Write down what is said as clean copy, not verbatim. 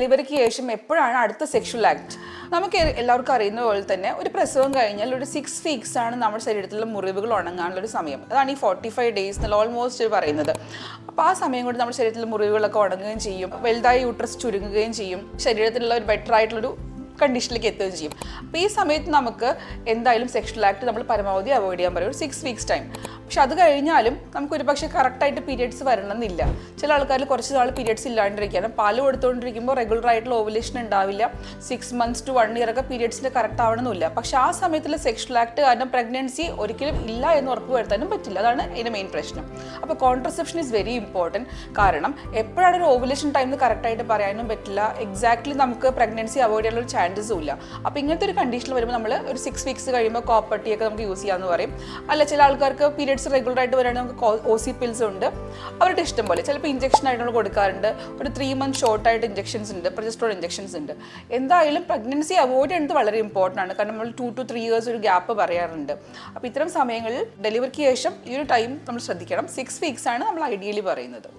ഡെലിവറിക്ക് ശേഷം എപ്പോഴാണ് അടുത്ത സെക്ഷൽ ആക്ട്? നമുക്ക് എല്ലാവർക്കും അറിയുന്ന പോലെ തന്നെ ഒരു പ്രസവം കഴിഞ്ഞാൽ ഒരു 6 weeks ആണ് നമ്മുടെ ശരീരത്തിലുള്ള മുറിവുകൾ ഉണങ്ങാനുള്ള ഒരു സമയം. അതാണ് ഈ 45 days എന്നുള്ള ഓൾമോസ്റ്റ് പറയുന്നത്. അപ്പോൾ ആ സമയം കൊണ്ട് നമ്മുടെ ശരീരത്തിലെ മുറിവുകളൊക്കെ ഉണങ്ങുകയും ചെയ്യും, വലുതായി യൂട്രസ് ചുരുങ്ങുകയും ചെയ്യും, ശരീരത്തിലുള്ള ഒരു ബെറ്റർ ആയിട്ടുള്ളൊരു കണ്ടീഷനിലേക്ക് എത്തുകയും ചെയ്യും. അപ്പോൾ ഈ സമയത്ത് നമുക്ക് എന്തായാലും സെക്ഷൽ ആക്ട് നമ്മൾ പരമാവധി അവോയ്ഡ് ചെയ്യാൻ പറയും, ഒരു 6 weeks ടൈം. പക്ഷെ അത് കഴിഞ്ഞാലും നമുക്ക് ഒരു പക്ഷേ കറക്റ്റായിട്ട് പീരിയഡ്സ് വരണമെന്നില്ല. ചില ആൾക്കാരിൽ കുറച്ച് നാൾ പീരിയഡ്സ് ഇല്ലാണ്ടിരിക്കുകയാണ്. പാല് കൊടുത്തുകൊണ്ടിരിക്കുമ്പോൾ റെഗുലർ ആയിട്ടുള്ള ഓവുലേഷൻ ഉണ്ടാവില്ല. 6 months to 1 year ഒക്കെ പീരിയഡ്സിൻ്റെ കറക്റ്റ് ആവണമെന്നില്ല. പക്ഷെ ആ സമയത്തുള്ള സെക്ഷൽ ആക്ട് കാരണം പ്രഗ്നൻസി ഒരിക്കലും ഇല്ല എന്ന് ഉറപ്പ് വരുത്താനും പറ്റില്ല. അതാണ് ഇതിൻ്റെ മെയിൻ പ്രശ്നം. അപ്പോൾ കോൺട്രസെപ്ഷൻ ഈസ് വെരി ഇമ്പോർട്ടൻറ്റ്. കാരണം എപ്പോഴാണ് ഒരു ഓവുലേഷൻ ടൈം കറക്റ്റായിട്ട് പറയാനും പറ്റില്ല, എക്സാക്ട്ലി നമുക്ക് പ്രഗ്നൻസി അവോയ്ഡ് ചെയ്യാനുള്ള ഒരു ചാൻസസ് ഇല്ല. അപ്പോൾ ഇങ്ങനത്തെ ഒരു കണ്ടീഷനിൽ വരുമ്പോൾ നമ്മൾ ഒരു 6 weeks കഴിയുമ്പോൾ കോപ്പർട്ടിയൊക്കെ നമുക്ക് യൂസ് ചെയ്യാമെന്ന് പറയും. അല്ല, ചില ആൾക്കാർക്ക് പീരിയഡ്സ് റെഗുലർ ആയിട്ട് വരാണെങ്കിൽ നമുക്ക് OC പിൽസ് ഉണ്ട്, അവരുടെ ഇഷ്ടം പോലെ. ചിലപ്പോൾ ഇഞ്ചക്ഷൻ ആയിട്ട് നമ്മൾ കൊടുക്കാറുണ്ട്. ഒരു 3 month ഷോർട്ടായിട്ട് ഇഞ്ചക്ഷൻസ് ഉണ്ട്, പ്രൊജസ്ട്രോൺ ഇഞ്ചക്ഷൻസ് ഉണ്ട്. എന്തായാലും പ്രഗ്നൻസി അവോയ്ഡ് ചെയ്യുന്നത് വളരെ ഇമ്പോർട്ടൻ്റ് ആണ്. കാരണം നമ്മൾ 2 to 3 years ഒരു ഗ്യാപ്പ് പറയാറുണ്ട്. അപ്പോൾ ഇത്തരം സമയങ്ങളിൽ ഡെലിവറിക്ക് ശേഷം ഈ ഒരു ടൈം നമ്മൾ ശ്രദ്ധിക്കണം. 6 weeks ആണ് നമ്മൾ ഐഡിയലി പറയുന്നത്.